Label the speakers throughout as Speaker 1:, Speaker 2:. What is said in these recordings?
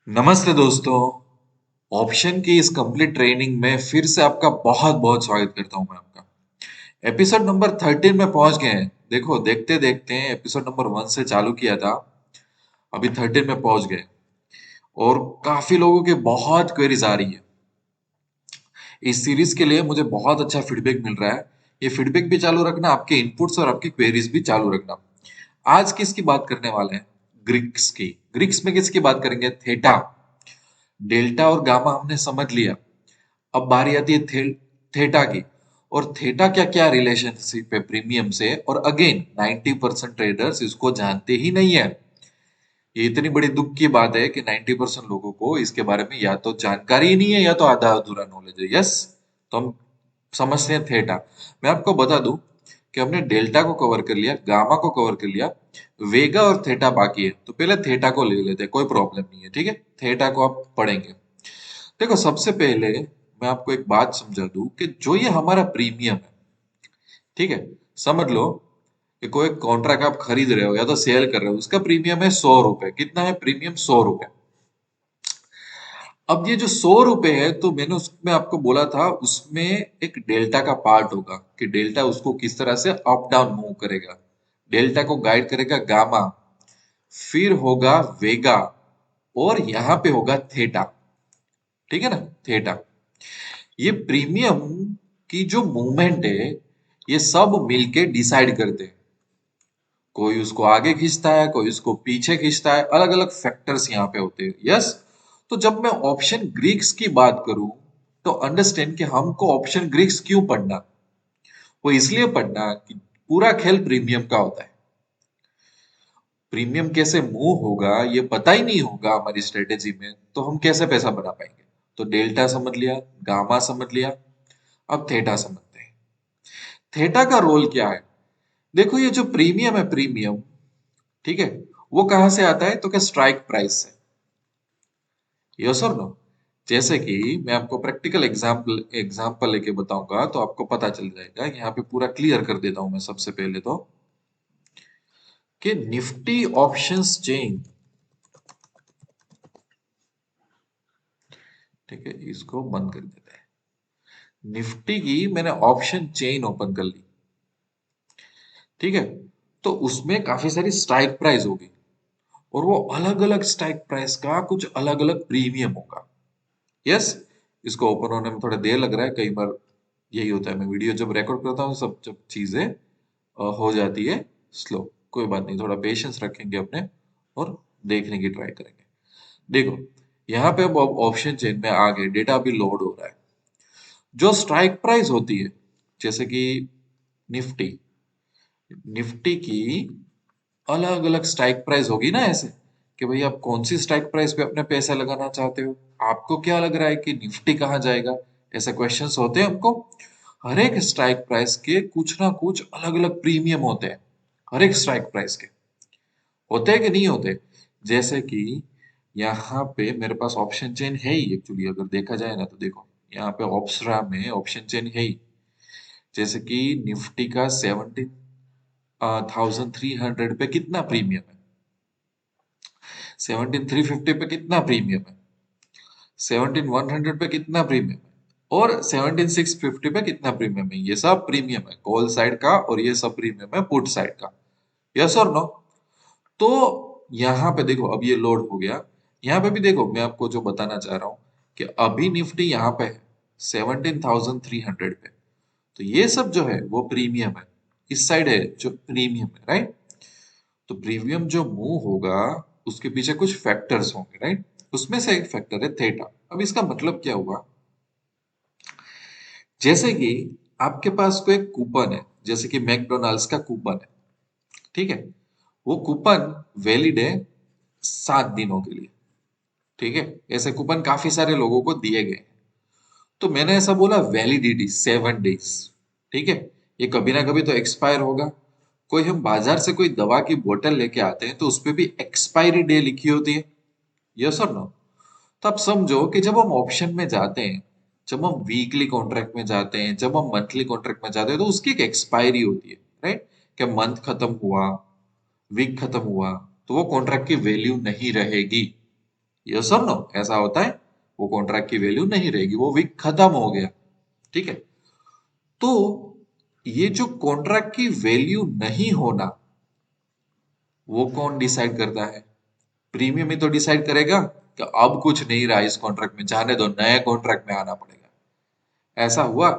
Speaker 1: नमस्ते दोस्तों। ऑप्शन की इस कंप्लीट ट्रेनिंग में फिर से आपका बहुत बहुत स्वागत करता हूं मैं आपका। एपिसोड नंबर 13 में पहुंच गए हैं। देखो देखते देखते एपिसोड नंबर 1 से चालू किया था, अभी 13 में पहुंच गए। और काफी लोगों के बहुत क्वेरीज आ रही है। इस सीरीज के लिए मुझे बहुत अच्छा फीडबैक मिल रहा है। ये फीडबैक भी चालू रखना, आपके इनपुट्स और आपकी क्वेरीज भी चालू रखना। आज किसकी बात करने वाले हैं? ग्रीक्स की। ग्रीक्स में किसकी बात करेंगे? थेटा, डेल्टा और गामा हमने समझ लिया। अब बारी आती है थेटा की। और थेटा क्या क्या रिलेशनशिप है प्रीमियम से, और अगेन 90% ट्रेडर्स इसको जानते ही नहीं है। ये इतनी बड़ी दुख की बात है कि 90% लोगों को इसके बारे में या तो जानकारी ही नहीं है या तो आधा अधूरा नॉलेज है। यस, तो हम समझते हैं थेटा। मैं आपको बता दूं कि हमने डेल्टा को कवर कर लिया, गामा को कवर कर लिया, वेगा और थेटा बाकी है। तो पहले थेटा को ले लेते हैं, कोई प्रॉब्लम नहीं है, ठीक है। थेटा को आप पढ़ेंगे। देखो सबसे पहले मैं आपको एक बात समझा दूं कि जो ये हमारा प्रीमियम है, ठीक है, समझ लो कि कोई कॉन्ट्रैक्ट आप खरीद रहे हो या तो सेल कर रहे हो, उसका प्रीमियम है 100 रुपए। कितना है प्रीमियम? 100 रुपए। अब ये जो 100 रुपए है, तो मैंने उसमें आपको बोला था उसमें एक डेल्टा का पार्ट होगा कि डेल्टा उसको किस तरह से अप डाउन मूव करेगा। डेल्टा को गाइड करेगा गामा, फिर होगा वेगा, और यहां पे होगा थेटा। ठीक है ना? थेटा। ये प्रीमियम की जो मूवमेंट है, ये सब मिलके डिसाइड करते हैं। कोई उसको आगे खींचता है, कोई उसको पीछे खींचता है, अलग अलग फैक्टर्स यहाँ पे होते हैं। यस। तो जब मैं ऑप्शन ग्रीक्स की बात करूं, तो अंडरस्टैंड कि हमको ऑप्शन ग्रीक्स क्यों पढ़ना। वो इसलिए पढ़ना कि पूरा खेल प्रीमियम का होता है। प्रीमियम कैसे मूव होगा ये पता ही नहीं होगा हमारी स्ट्रेटेजी में, तो हम कैसे पैसा बना पाएंगे। तो डेल्टा समझ लिया, गामा समझ लिया, अब थेटा समझते हैं। थेटा का रोल क्या है? देखो ये जो प्रीमियम है, प्रीमियम, ठीक है, वो कहां से आता है? तो क्या स्ट्राइक प्राइस से। यस और नो? जैसे कि मैं आपको प्रैक्टिकल एग्जांपल एग्जांपल लेके बताऊंगा तो आपको पता चल जाएगा। यहाँ पे पूरा क्लियर कर देता हूं मैं सबसे पहले तो, कि निफ्टी ऑप्शंस चेन, ठीक है, इसको बंद कर देते हैं। निफ्टी की मैंने ऑप्शन चेन ओपन कर ली, ठीक है। तो उसमें काफी सारी स्ट्राइक प्राइस होगी, और वो अलग अलग स्ट्राइक प्राइस का कुछ अलग अलग प्रीमियम होगा। यस। इसको ओपन होने में थोड़ा देर लग रहा है, कई बार यही होता है। मैं वीडियो जब रिकॉर्ड करता हूँ सब जब चीजें हो जाती है स्लो। कोई बात नहीं, थोड़ा पेशेंस रखेंगे अपने और देखने की ट्राई करेंगे। देखो यहाँ पे अब ऑप्शन चेन में आ गए, डेटा अभी लोड हो रहा है। जो स्ट्राइक प्राइस होती है, जैसे कि निफ्टी, निफ्टी की अलग अलग स्ट्राइक प्राइस होगी ना, ऐसे कि भाई आप कौन सी स्ट्राइक प्राइस पे अपने पैसे लगाना चाहते हो। आपको क्या लग रहा है कि निफ्टी कहाँ जाएगा? ऐसे क्वेश्चंस होते हैं हमको। हर एक स्ट्राइक प्राइस के कुछ ना कुछ अलग अलग प्रीमियम होते हैं। हर एक स्ट्राइक प्राइस के होते हैं कि नहीं होते? जैसे कि यहाँ पे मेरे पास ऑप्शन चेन है ही एक्चुअली, अगर देखा जाए ना तो देखो यहाँ पे ऑप्सरा में ऑप्शन चेन है ही। जैसे कि निफ्टी का 17,300 पे कितना प्रीमियम है? 17,350 पे कितना प्रीमियम है? 17,100 पे कितना प्रीमियम है? और 17,650 पे कितना प्रीमियम है? ये सब प्रीमियम है कॉल साइड का, और ये सब प्रीमियम है पुट साइड का। यस और नो? तो यहाँ पे देखो अब ये लोड हो गया। यहाँ पे भी देखो मैं आपको जो बताना चाह रहा हूँ कि अभी निफ्टी यहाँ पे है 17,300 पे। तो ये सब जो है वो प्रीमियम है। इस साइड है जो प्रीमियम है, राइट। तो प्रीमियम जो मूव होगा उसके पीछे कुछ फैक्टर्स होंगे, राइट। उसमें से एक फैक्टर है थेटा। अब इसका मतलब क्या हुआ? जैसे कि आपके पास कोई कूपन है, जैसे कि मैकडोनाल्ड्स का कूपन है, ठीक है। वो कूपन वैलिड है 7 दिनों के लिए, ठीक है। ऐसे कूपन काफी सारे लोगों को दिए गए हैं। तो मैंने ऐसा बोला वैलिडिटी 7 डेज, ठीक है। ये कभी ना कभी तो एक्सपायर होगा। कोई हम बाजार से कोई दवा की बोतल लेके आते हैं तो उसपे भी एक्सपायरी डे लिखी होती है। यस और नो? तो आप समझो कि जब हम ऑप्शन में जाते हैं, जब हम वीकली कॉन्ट्रैक्ट में जाते हैं, जब हम मंथली कॉन्ट्रैक्ट में जाते हैं, तो उसकी एक एक्सपायरी होती है, राइट। क्या मंथ खत्म हुआ, वीक खत्म हुआ, तो वो कॉन्ट्रैक्ट की वैल्यू नहीं रहेगी। यस और नो, ऐसा होता है। वो कॉन्ट्रैक्ट की वैल्यू नहीं रहेगी, वो वीक खत्म हो गया। ठीक है। तो ये जो कॉन्ट्रैक्ट की वैल्यू नहीं होना, वो कौन डिसाइड करता है? प्रीमियम ही तो डिसाइड करेगा कि अब कुछ नहीं रहा इस कॉन्ट्रैक्ट में, जाने दो, नए कॉन्ट्रैक्ट में आना पड़ेगा। ऐसा हुआ।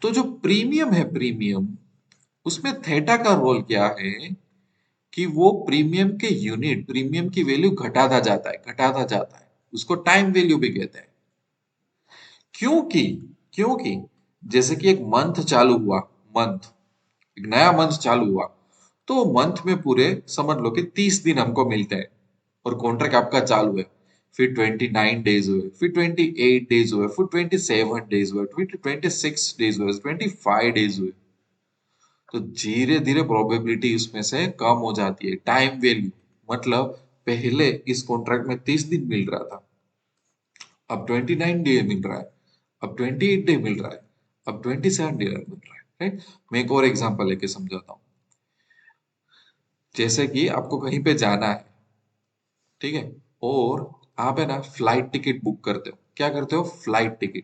Speaker 1: तो जो प्रीमियम है, प्रीमियम, उसमें थीटा का रोल क्या है कि वो प्रीमियम के यूनिट, प्रीमियम की वैल्यू घटाता जाता है, घटाता जाता है। उसको टाइम वैल्यू भी कहते हैं। क्योंकि क्योंकि जैसे कि एक मंथ चालू हुआ, मंथ, एक नया मंथ चालू हुआ, तो मंथ में पूरे समझ लो कि 30 दिन हमको मिलते हैं, और कॉन्ट्रैक्ट आपका चालू है। फिर 29 डेज हुए, फिर 28 डेज हुए, फिर 27 डेज हुए, फिर 26 डेज हुए, 25 डेज हुए। तो धीरे धीरे प्रोबेबिलिटी उसमें से कम हो जाती है, टाइम वैल्यू। मतलब पहले इस कॉन्ट्रैक्ट में 30 दिन मिल रहा था, अब 29 डे मिल रहा है, अब 28 डे मिल रहा है, अब 27 डे मिल रहा है। राइट। मैं एक और एग्जांपल लेके समझाता हूँ। जैसे कि आपको कहीं पे जाना है, ठीक है, और आप है ना फ्लाइट टिकट बुक करते हो। क्या करते हो? Flight ticket.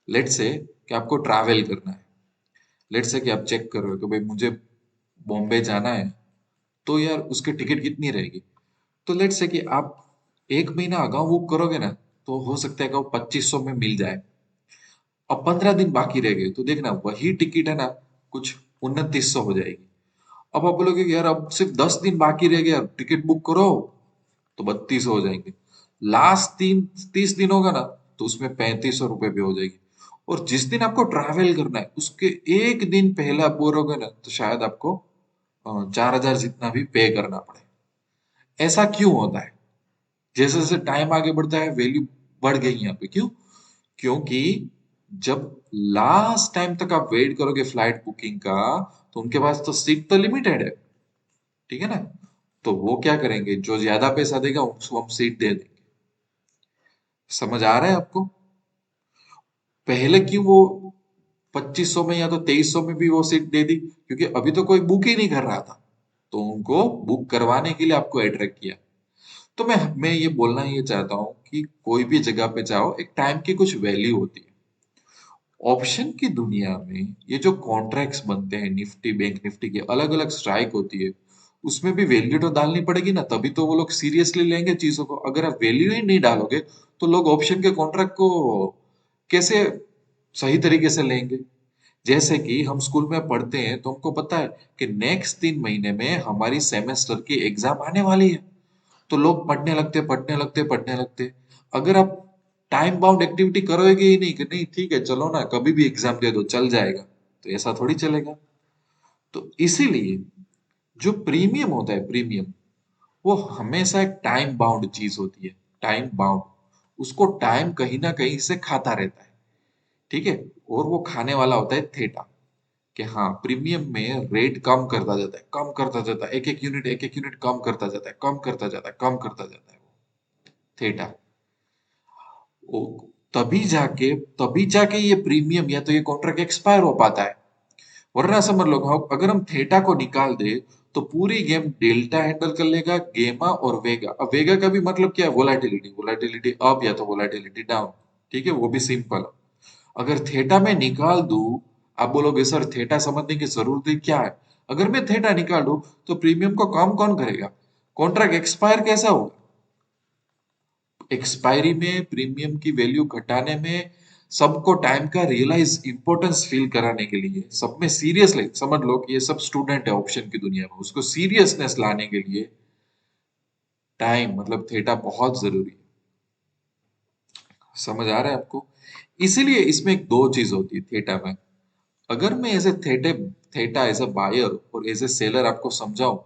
Speaker 1: लेट से कि आपको ट्रैवल करना है। लेट से कि आप चेक कर रहे हो कि भाई मुझे बॉम्बे जाना है, तो यार उसकी टिकट कितनी रहेगी? तो लेट से कि आप 1 महीना अगाउ बुक करोगे ना, तो हो सकता है कि वो 2500 में मिल जाए। अब 15 दिन बाकी रह गए, तो देखना वही टिकट है ना, कुछ 2900 हो जाएगी। अब आप बोलोगे कि यार अब सिर्फ 10 दिन बाकी रह गया, टिकट बुक करो, तो 3200 हो जाएंगे। लास्ट 30 दिन होगा ना, तो उसमें 3500 रुपये भी हो जाएगी। और जिस दिन आपको ट्रैवल करना है, उसके एक दिन पहले आप बोलोगे ना, तो शायद आपको 4000 जितना भी पे करना पड़े। ऐसा क्यों होता है? जैसे जैसे टाइम आगे बढ़ता है, वैल्यू बढ़ गई यहाँ पे। क्यों? क्योंकि जब लास्ट टाइम तक आप वेट करोगे फ्लाइट बुकिंग का, तो उनके पास तो सीट तो लिमिटेड है। ठीक है ना? तो वो क्या करेंगे, जो ज्यादा पैसा देगा उसको हम सीट दे देंगे। समझ आ रहा है आपको? पहले क्यों वो 2500 में या तो 2300 में भी वो सीट दे दी? क्योंकि अभी तो कोई बुक ही नहीं कर रहा था, तो उनको बुक करवाने के लिए आपको अट्रैक्ट किया। तो मैं ये बोलना ये चाहता हूँ कि कोई भी जगह पे जाओ, एक टाइम की कुछ वैल्यू होती है। ऑप्शन की दुनिया में ये जो कॉन्ट्रैक्ट्स बनते हैं, निफ्टी बैंक निफ्टी की अलग अलग स्ट्राइक होती है, उसमें भी वैल्यू तो डालनी पड़ेगी ना, तभी तो वो लोग सीरियसली लेंगे चीजों को। अगर आप वैल्यू ही नहीं डालोगे, तो लोग ऑप्शन के कॉन्ट्रैक्ट को कैसे सही तरीके से लेंगे? जैसे कि हम स्कूल में पढ़ते हैं, तो हमको पता है कि नेक्स्ट 3 महीने में हमारी सेमेस्टर की एग्जाम आने वाली है। तो लोग पढ़ने लगते पढ़ने लगते पढ़ने लगते। अगर आप टाइम बाउंड एक्टिविटी करोगे ही नहीं कि नहीं ठीक है चलो ना कभी भी एग्जाम दे दो चल जाएगा, तो ऐसा थोड़ी चलेगा। तो इसीलिए जो प्रीमियम होता है, प्रीमियम, वो हमेशा एक टाइम बाउंड चीज होती है। टाइम बाउंड, उसको टाइम कहीं ना कहीं से खाता रहता है। ठीक है। और वो खाने वाला होता है थीटा। कि हाँ, प्रीमियम में रेट कम करता जाता है, कम करता जाता है, एक एक यूनिट कम करता जाता है, कम करता जाता है, कम करता जाता है थीटा। ओ, तभी जाके ये प्रीमियम या तो ये कॉन्ट्रैक्ट एक्सपायर हो पाता है। वरना समझ लो, अगर हम थीटा को निकाल दे, तो पूरी गेम डेल्टा हैंडल कर लेगा, गेमा और वेगा। अब वेगा का भी मतलब क्या है? वोलाटिलिटी, वोलाटिलिटी अप या तो वोलाटिलिटी डाउन। ठीक है, वो भी सिंपल। अगर थीटा में निकाल दूं, आप बोलोगे सर थीटा समझने की जरूरत है क्या है? अगर मैं थीटा निकाल दूं, तो प्रीमियम को कम कौन करेगा? कॉन्ट्रैक्ट एक्सपायर कैसा होगा? एक्सपायरी में प्रीमियम की वैल्यू घटाने में सबको टाइम का रियलाइज इंपॉर्टेंस फील कराने के लिए, सब में सीरियसली समझ लो कि ये सब स्टूडेंट है ऑप्शन की दुनिया में, उसको सीरियसनेस लाने के लिए टाइम मतलब थीटा बहुत जरूरी है। समझ आ रहा है आपको? इसीलिए इसमें एक दो चीज होती है थीटा में। अगर मैं as a theta as a buyer और एज ए सेलर आपको समझाऊं,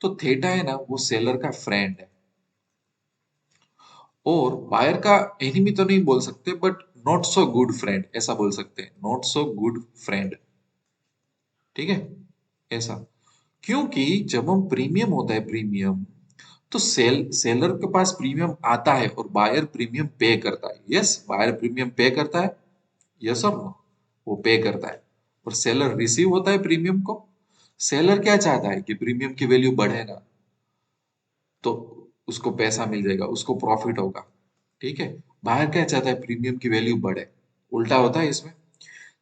Speaker 1: तो थीटा है ना, वो सेलर का फ्रेंड है। और बायर का एनिमी तो नहीं बोल सकते, but not so good friend ऐसा बोल सकते हैं, नॉट सो गुड फ्रेंड। ठीक है। ऐसा क्योंकि जब हम प्रीमियम होता है, प्रीमियम, तो सेलर के पास प्रीमियम आता है और बायर प्रीमियम पे करता है। यस, बायर प्रीमियम पे करता है। यस और नो, वो पे करता है। और सेलर रिसीव होता है प्रीमियम को। सेलर क्या चाहता है कि प्रीमियम की वैल्यू बढ़े ना, तो उसको पैसा मिल जाएगा, उसको प्रॉफिट होगा। ठीक है। बायर क्या चाहता है, प्रीमियम की वैल्यू बढ़े। उल्टा होता है इसमें।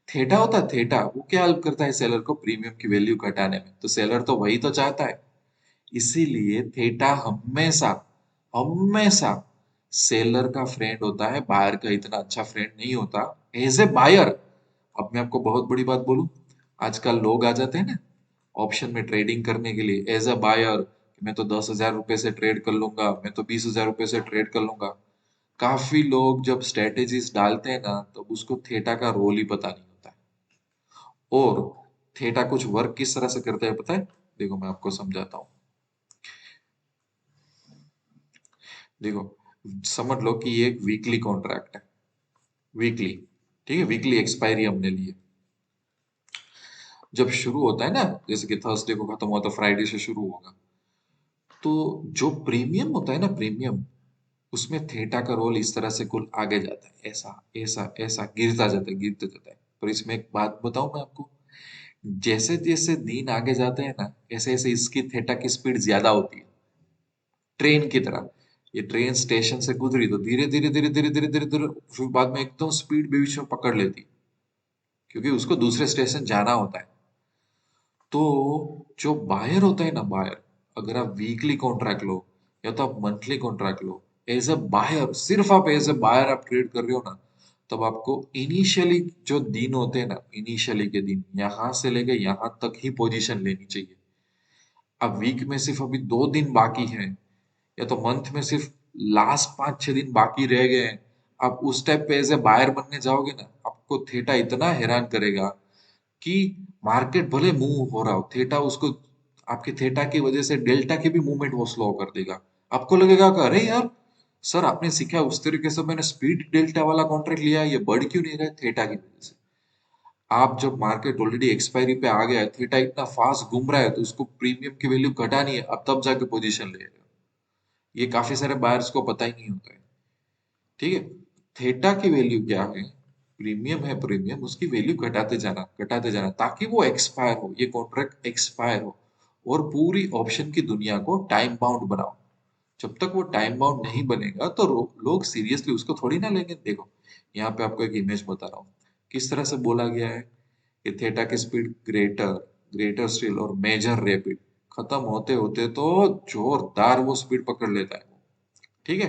Speaker 1: थीटा होता है, थीटा वो क्या हेल्प करता है सेलर को प्रीमियम की वैल्यू घटाने में, तो सेलर तो वही तो चाहता है। इसीलिए थीटा हमेशा हमेशा सेलर का फ्रेंड होता है, बायर का इतना अच्छा फ्रेंड नहीं होता। एज ए बायर, अब मैं आपको बहुत बड़ी बात बोलूं, आजकल लोग आ जाते हैं ना ऑप्शन में ट्रेडिंग करने के लिए एज अ बायर, मैं तो 10,000 रुपए से ट्रेड कर लूंगा, मैं तो 20,000 रुपए से ट्रेड कर लूंगा। काफी लोग जब स्ट्रेटेजीज डालते हैं ना, तो उसको थीटा का रोल ही पता नहीं होता है। और थीटा कुछ वर्क किस तरह से करता है पता है? देखो मैं आपको समझाता हूँ। देखो, समझ लो कि ये एक वीकली कॉन्ट्रैक्ट है। वीकली, ठीक है, वीकली एक्सपायरी हमने ली है। जब शुरू होता है ना, जैसे कि थर्सडे को खत्म हुआ तो फ्राइडे से शुरू होगा, तो जो प्रीमियम होता है ना, प्रीमियम, उसमें थीटा का रोल इस तरह से कुल आगे जाता है, ऐसा ऐसा ऐसा गिरता जाता है, गिरता जाता है। पर इसमें एक बात बताऊं मैं आपको, जैसे जैसे दिन आगे जाते हैं ना, ऐसे ऐसे इसकी थीटा की स्पीड ज्यादा होती है, ट्रेन की तरह। ये ट्रेन स्टेशन से गुजरी तो धीरे धीरे धीरे धीरे धीरे धीरे धीरे फिर बाद में एकदम स्पीड बीच में पकड़ लेती, क्योंकि उसको दूसरे स्टेशन जाना होता है। तो जो बायर होता है ना, बायर, अगर आप वीकली कॉन्ट्रैक्ट लो या तो आप मंथली कॉन्ट्रैक्ट लो, एज अ बायर, सिर्फ आप एज अ बायर आप ट्रेड कर रहे हो ना, तब आपको इनिशियली जो दिन होते हैं ना, इनिशियली के दिन यहां से लेके यहां तक ही पोजीशन लेनी चाहिए। अब वीक में सिर्फ अभी 2 दिन बाकी हैं, या तो मंथ में सिर्फ लास्ट 5-6 दिन बाकी रह गए हैं, आप उस टाइप पे एज ए बायर बनने जाओगे ना, आपको थीटा इतना हैरान करेगा कि मार्केट भले मूव हो रहा हो, थीटा उसको, आपके थीटा की वजह से डेल्टा की भी मूवमेंट वो स्लो कर देगा। आपको लगेगा कि अरे यार सर, आपने सीखा उस तरीके से, मैंने स्पीड डेल्टा वाला कॉन्ट्रैक्ट लिया है, ये बढ़ क्यों नहीं रहा है? थीटा की वजह से। आप जब मार्केट ऑलरेडी एक्सपायरी पे आ गया है, थीटा इतना फास्ट घूम रहा है, तो उसको प्रीमियम की वैल्यू घटानी है, अब तब जाके पोजीशन ले रहे हो। ये काफी सारे बायर्स को पता ही नहीं होता है। ठीक है। थीटा की वैल्यू क्या है? प्रीमियम है, प्रीमियम उसकी वैल्यू घटाते जाना ताकि वो एक्सपायर हो, ये कॉन्ट्रैक्ट एक्सपायर हो, और पूरी ऑप्शन की दुनिया को टाइम बाउंड बनाओ। जब तक वो टाइम बाउंड नहीं बनेगा तो लोग सीरियसली उसको थोड़ी ना लेंगे। देखो, यहाँ पे आपको एक इमेज बता रहा हूँ, किस तरह से बोला गया है कि थीटा की स्पीड ग्रेटर, ग्रेटर स्टिल और मेजर रैपिड, खत्म होते होते तो जोरदार वो स्पीड पकड़ लेता है। ठीक है।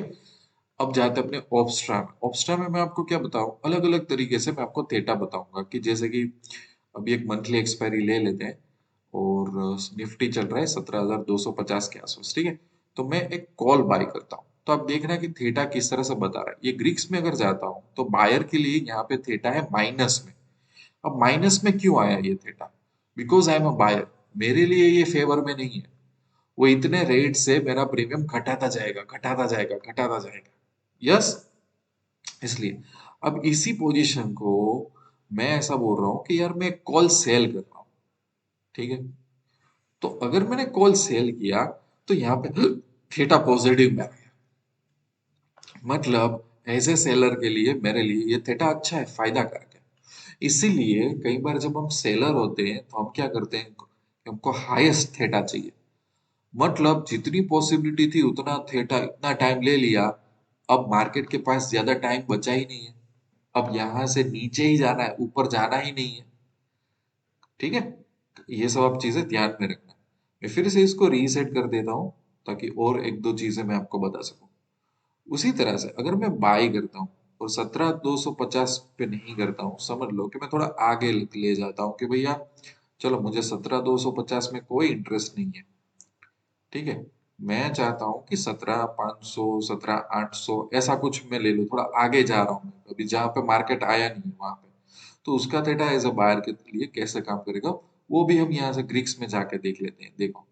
Speaker 1: अब जाते हैं अपने ऑब्स्ट्रा में। ऑब्स्ट्रा में मैं आपको क्या बताऊं, अलग अलग तरीके से मैं आपको थीटा बताऊंगा, कि जैसे कि अभी एक मंथली एक्सपायरी ले लेते हैं, और निफ्टी चल रहा है 17,250 के आसपास। ठीक है। तो मैं एक कॉल बाय करता हूँ, तो आप देखना कि थीटा किस तरह से बता रहा है। ये ग्रीक्स में अगर जाता हूँ तो बायर के लिए यहाँ पे थीटा है माइनस में। अब माइनस में क्यों आया ये theta? Because I am a buyer, मेरे लिए ये फेवर में नहीं है। वो इतने रेट से मेरा प्रीमियम घटाता जाएगा, घटाता जाएगा, घटाता जाएगा। यस। इसलिए अब इसी पोजीशन को मैं ऐसा बोल रहा हूं कि यार मैं कॉल सेल कर रहा हूं। ठीक है। तो अगर मैंने कॉल सेल किया, तो यहाँ पे थीटा पॉजिटिव में आ गया। मतलब एज ए सेलर के लिए, मेरे लिए ये थीटा अच्छा है, फायदा कारक है। इसीलिए कई बार जब हम सेलर होते हैं तो हम क्या करते हैं, हमको हाईएस्ट थीटा चाहिए। मतलब जितनी पॉसिबिलिटी थी उतना थीटा, इतना टाइम ले लिया, अब मार्केट के पास ज्यादा टाइम बचा ही नहीं है। अब यहां से नीचे ही जाना है, ऊपर जाना ही नहीं है। ठीक है। ये सब आप चीजें ध्यान में रखना। मैं फिर से इसको रीसेट कर देता हूँ, ताकि और एक दो चीजें मैं आपको बता सकूं। उसी तरह से अगर मैं बाई करता हूँ और 17,250 पे नहीं करता हूँ, समझ लो कि मैं थोड़ा आगे ले जाता हूँ कि भैया चलो, मुझे 17,250 में कोई इंटरेस्ट नहीं है। ठीक है। मैं चाहता हूँ कि 17,500, 17,800 ऐसा कुछ मैं ले लूँ, थोड़ा आगे जा रहा हूँ मैं, अभी जहाँ पे मार्केट आया नहीं है वहां पे। तो उसका थीटा एज अ बायर के लिए कैसे काम करेगा, वो भी हम यहाँ से ग्रीक्स में जाके देख लेते हैं। देखो,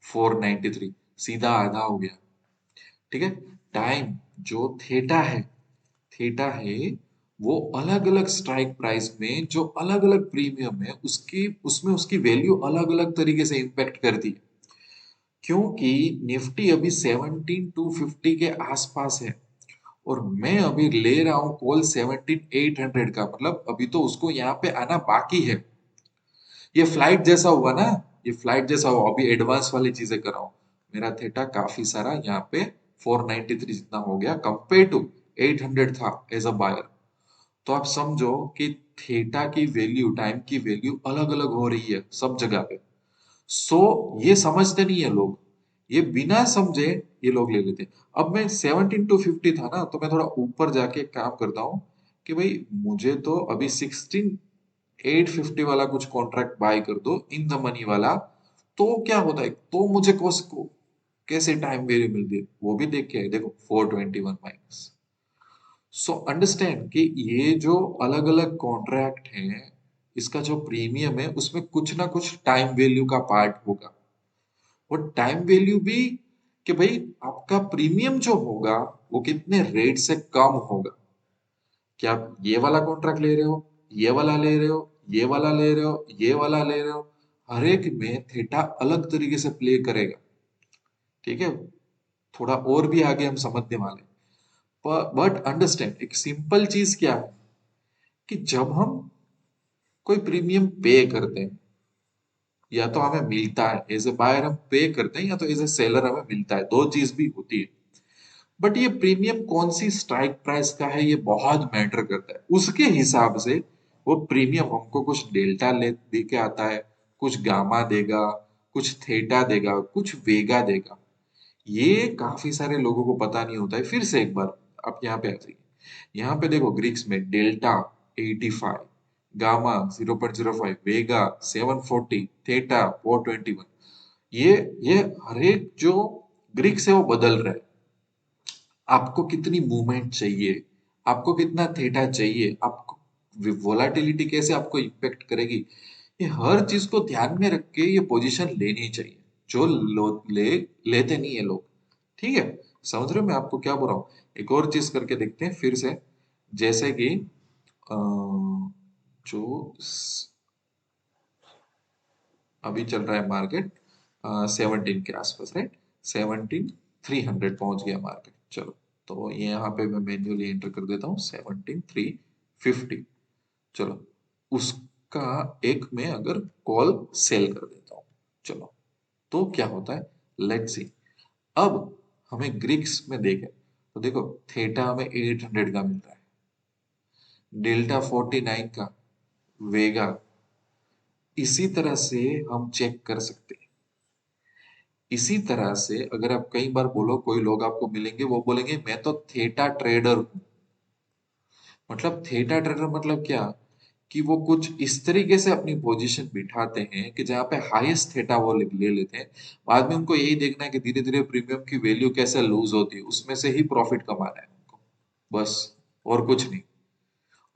Speaker 1: 493 सीधा आधा हो गया। ठीक है। टाइम जो थीटा है वो अलग अलग स्ट्राइक प्राइस में जो अलग अलग प्रीमियम है, उसकी उसमें उसकी वैल्यू अलग अलग तरीके से इंपैक्ट करती है। क्योंकि निफ्टी अभी 17,250 के आसपास है, और मैं अभी ले रहा हूं कॉल 17,800 का, मतलब अभी तो उसको यहाँ पे आना बाकी है। ये फ्लाइट जैसा हुआ ना, ये फ्लाइट जैसा हुआ, अभी एडवांस वाली चीजें कर रहा हूँ। मेरा थीटा काफी सारा यहाँ पे 493 जितना हो गया कंपेयर टू 800 था एज अ बायर। तो आप समझो कि थीटा की वैल्यू, टाइम की वैल्यू अलग अलग हो रही है सब जगह पे। सो ये समझते नहीं है लोग, ये बिना समझे ये लोग ले लेते हैं। अब मैं 17 to 50 था ना, तो मैं थोड़ा ऊपर जाके काम करता हूँ कि भाई मुझे तो अभी 16,850 वाला कुछ कॉन्ट्रैक्ट बाय कर दो इन द मनी वाला। तो क्या होता है, तो मुझे कैसे टाइम वैल्यू मिलती है वो भी देख के देखो, 421 माइनस। सो अंडरस्टैंड कि ये जो अलग अलग कॉन्ट्रैक्ट हैं, इसका जो प्रीमियम है उसमें कुछ ना कुछ टाइम वैल्यू का पार्ट होगा। और टाइम वैल्यू भी कि भाई आपका प्रीमियम जो होगा वो कितने रेट से कम होगा। क्या आप ये वाला कॉन्ट्रैक्ट ले रहे हो, ये वाला ले रहे हो, ये वाला ले रहे हो, ये वाला ले रहे हो, हर एक में थीटा अलग तरीके से प्ले करेगा। ठीक है, थोड़ा और भी आगे हम समझने वाले। बट अंडरस्टैंड एक सिंपल चीज क्या है कि जब हम कोई प्रीमियम पे करते हैं, या तो हमें मिलता है एज ए बायर, हम पे करते हैं, या तो एज ए सेलर हमें मिलता है, दो चीज भी होती है। बट ये प्रीमियम कौन सी स्ट्राइक प्राइस का है ये बहुत मैटर करता है। उसके हिसाब से वो प्रीमियम हमको कुछ डेल्टा ले दे के आता है, कुछ गामा देगा, कुछ थीटा देगा, कुछ वेगा देगा। ये काफी सारे लोगों को पता नहीं होता है। फिर से एक बार आप यहाँ पे आ जाइए, यहाँ पे देखो ग्रीक्स में डेल्टा 85, गामा 0.05, वेगा 740, थीटा 421। ये हर एक जो ग्रीक्स है वो बदल रहा है। आपको कितनी मूवमेंट चाहिए, आपको कितना थीटा चाहिए, आपको वोलाटिलिटी कैसे आपको इम्पेक्ट करेगी, ये हर चीज को ध्यान में रख के ये पोजीशन लेनी चाहिए। जो लेते नहीं है लोग। ठीक है, समझ रहे हो मैं आपको क्या बोल रहा हूँ। एक और चीज करके देखते हैं फिर से, जैसे कि अ, जो अभी चल रहा है मार्केट 17 के आसपास, राइट। 17,300 पहुंच गया मार्केट। चलो, तो ये यहाँ पे मैं मैन्युअली एंटर कर देता हूँ 17,350। चलो, उसका एक में अगर कॉल सेल कर देता हूँ, चलो, तो क्या होता है, लेट्स सी। अब हमें ग्रीक्स में देखें तो देखो, थीटा हमें 800 का मिल रहा है, डेल्टा 49 का, वेगा इसी तरह से हम चेक कर सकते हैं। इसी तरह से अगर आप कई बार बोलो, कोई लोग आपको मिलेंगे वो बोलेंगे मैं तो थीटा ट्रेडर हूं। मतलब थीटा ट्रेडर मतलब क्या, कि वो कुछ इस तरीके से अपनी पोजीशन बिठाते हैं कि जहां पे हाईएस्ट थीटा वो ले लेते हैं। बाद में उनको यही देखना है कि धीरे धीरे प्रीमियम की वैल्यू कैसे लूज होती है, उसमें से ही प्रॉफिट कमाना है उनको, बस, और कुछ नहीं।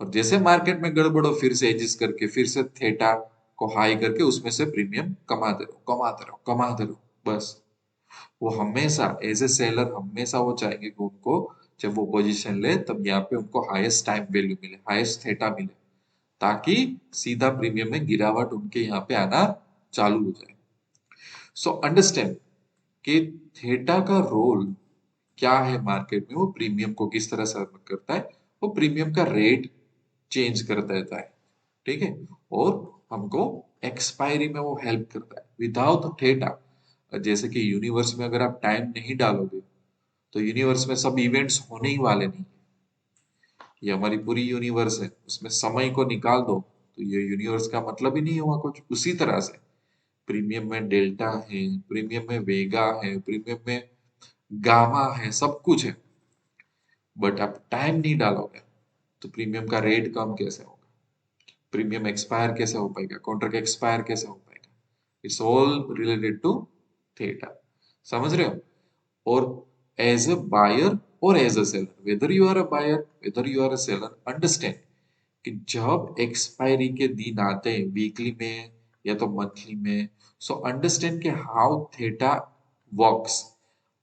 Speaker 1: और जैसे मार्केट में गड़बड़ हो, फिर से एडजस्ट करके फिर से थीटा को हाई करके उसमें से प्रीमियम कमाते रहो, कमाते रहो, कमाते रहो, बस। वो हमेशा एज ए सेलर हमेशा वो चाहेंगे कि उनको जब वो पोजीशन ले तब यहाँ पे उनको हाईएस्ट टाइम वैल्यू मिले, हाईएस्ट थीटा मिले, ताकि सीधा प्रीमियम में गिरावट उनके यहाँ पे आना चालू हो जाए। सो अंडरस्टैंड कि थीटा का रोल क्या है मार्केट में, वो प्रीमियम को किस तरह से करता है। वो प्रीमियम का रेट चेंज कर देता है, ठीक है। और हमको एक्सपायरी में वो हेल्प करता है। विदाउट थीटा, जैसे कि यूनिवर्स में अगर आप टाइम नहीं डालोगे तो यूनिवर्स में सब इवेंट्स होने ही वाले नहीं। ये हमारी पूरी यूनिवर्स है, उसमें समय को निकाल दो तो ये यूनिवर्स का मतलब ही नहीं हुआ कुछ। उसी तरह से प्रीमियम में डेल्टा है, प्रीमियम में वेगा है, प्रीमियम में गामा है, सब कुछ है। बट आप टाइम नहीं डालोगे तो प्रीमियम का रेट कम कैसे होगा, प्रीमियम एक्सपायर कैसे हो पाएगा, कॉन्ट्रैक्ट एक्सपायर कैसे हो पाएगा। It's all related to theta, समझ रहे हो। और एज अ बायर और as a seller, whether you are a buyer, whether you are a seller, understand कि जब एक्सपायरी के दिन आते हैं वीकली में या तो मंथली में, सो अंडरस्टैंड कि हाउ थीटा वर्क्स।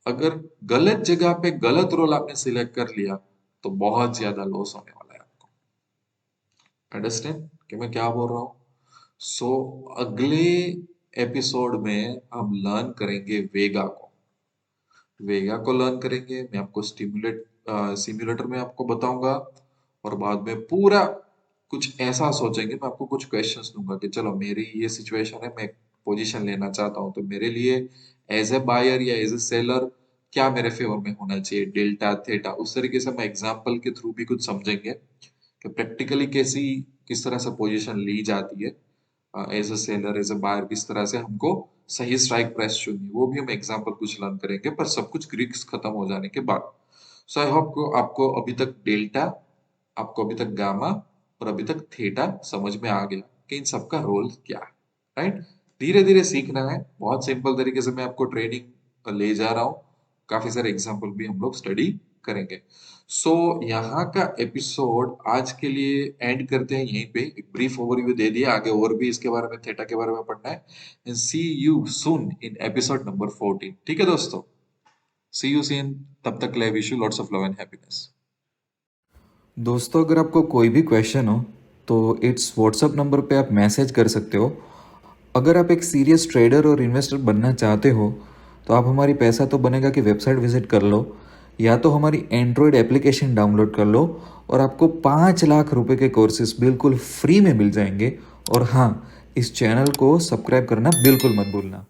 Speaker 1: अगर गलत जगह पे गलत रोल आपने सिलेक्ट कर लिया तो बहुत ज्यादा लॉस होने वाला है आपको। अंडरस्टैंड कि मैं क्या बोल रहा हूँ। सो अगले एपिसोड में हम लर्न करेंगे वेगा को। वेगा को लर्न करेंगे, मैं आपको सिम्युलेटर में आपको बताऊंगा। और बाद में पूरा कुछ ऐसा सोचेंगे, मैं आपको कुछ क्वेश्चंस दूंगा कि चलो मेरी ये सिचुएशन है, मैं पोजीशन लेना चाहता हूँ तो मेरे लिए एज ए बायर या एज ए सेलर क्या मेरे फेवर में होना चाहिए, डेल्टा थीटा, उस तरीके से मैं एग्जांपल के थ्रू भी कुछ समझेंगे कि प्रैक्टिकली किस तरह से पोजीशन ली जाती है as a seller as a buyer, किस तरह से हमको सही स्ट्राइक प्राइस चुननी है, वो भी हम एग्जांपल कुछ लर्न करेंगे, पर सब कुछ ग्रीक्स खत्म हो जाने के बाद। सो आई होप को आपको अभी तक डेल्टा, आपको अभी तक गामा और अभी तक थीटा समझ में आ गया कि इन सबका रोल क्या है, राइट। धीरे धीरे सीखना है, बहुत सिंपल तरीके से मैं आपको ट्रेनिंग ले जा रहा हूँ, काफी सारे एग्जाम्पल भी हम लोग स्टडी करेंगे। सो यहाँ का एपिसोड आज के लिए एंड करते हैं यहीं पे, एक ब्रीफ ओवरव्यू दे दिया, आगे और भी इसके बारे में थीटा के बारे में पढ़ना है। And see you soon in episode number 14, ठीक है दोस्तों, सी यू सून, तब तक के लिए wish you lots of love and happiness.
Speaker 2: दोस्तों, अगर आपको कोई भी क्वेश्चन हो तो इट्स व्हाट्सअप नंबर पे आप मैसेज कर सकते हो। अगर आप एक सीरियस ट्रेडर और इन्वेस्टर बनना चाहते हो तो आप हमारी पैसा तो बनेगा की वेबसाइट विजिट कर लो, या तो हमारी एंड्रॉयड एप्लीकेशन डाउनलोड कर लो और आपको 5 लाख रुपए के कोर्सेज बिल्कुल फ्री में मिल जाएंगे। और हाँ, इस चैनल को सब्सक्राइब करना बिल्कुल मत भूलना।